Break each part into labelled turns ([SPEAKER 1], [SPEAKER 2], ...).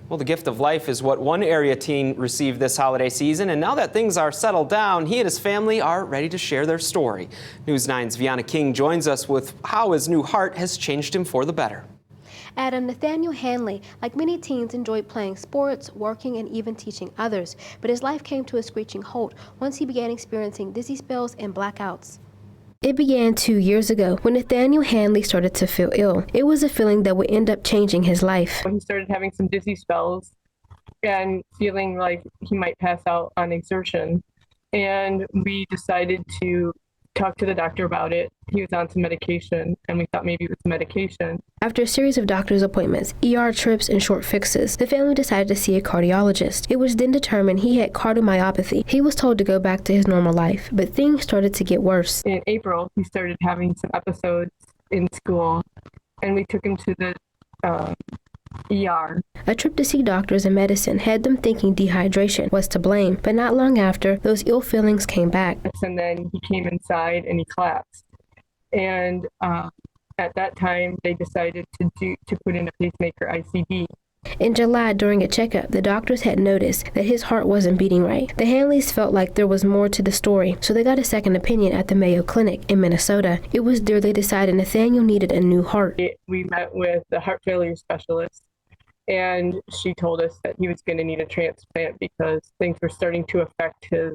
[SPEAKER 1] Well, the gift of life is what one area teen received this holiday season, and now that things are settled down, he and his family are ready to share their story. News 9's Vianna King joins us with how his new heart has changed him for the better.
[SPEAKER 2] Adam Nathaniel Hanley, like many teens, enjoyed playing sports, working, and even teaching others. But his life came to a screeching halt once he began experiencing dizzy spells and blackouts. It began 2 years ago when Nathaniel Hanley started to feel ill. It was a feeling that would end up changing his life.
[SPEAKER 3] He started having some dizzy spells and feeling like he might pass out on exertion. And we decided to talk to the doctor about it. He was on some medication, and we thought maybe it was medication.
[SPEAKER 2] After a series of doctor's appointments, ER trips, and short fixes, the family decided to see a cardiologist. It was then determined he had cardiomyopathy. He was told to go back to his normal life, but things started to get worse.
[SPEAKER 3] In April, he started having some episodes in school, and we took him to the ER.
[SPEAKER 2] A trip to see doctors and medicine had them thinking dehydration was to blame, but not long after, those ill feelings came back.
[SPEAKER 3] And then he came inside and he collapsed. And at that time, they decided to put in a pacemaker ICD.
[SPEAKER 2] In July, during a checkup, the doctors had noticed that his heart wasn't beating right. The Hanleys felt like there was more to the story, so they got a second opinion at the Mayo Clinic in Minnesota. It was there they decided Nathaniel needed a new heart.
[SPEAKER 3] We met with the heart failure specialist, and she told us that he was going to need a transplant because things were starting to affect his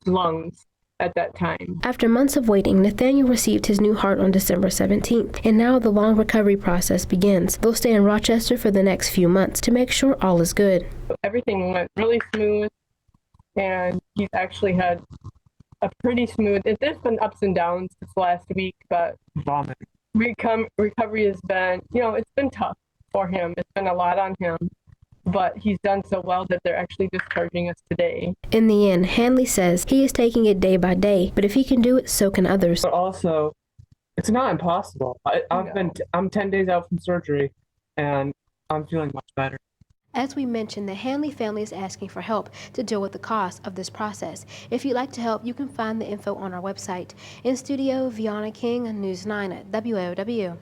[SPEAKER 3] lungs at that time.
[SPEAKER 2] After months of waiting, Nathaniel received his new heart on December 17th, and now the long recovery process begins. They'll stay in Rochester for the next few months to make sure all is good.
[SPEAKER 3] Everything went really smooth, and he's actually had a pretty smooth, there's been ups and downs this last week, but recovery has been, it's been tough for him. It's been a lot on him. But he's done so well that they're actually discharging us today.
[SPEAKER 2] In the end, Hanley says he is taking it day by day, but if he can do it, so can others.
[SPEAKER 4] But also, it's not impossible. I'm 10 days out from surgery, and I'm feeling much better.
[SPEAKER 2] As we mentioned, the Hanley family is asking for help to deal with the cost of this process. If you'd like to help, you can find the info on our website. In studio, Vianna King, News 9 at WOW.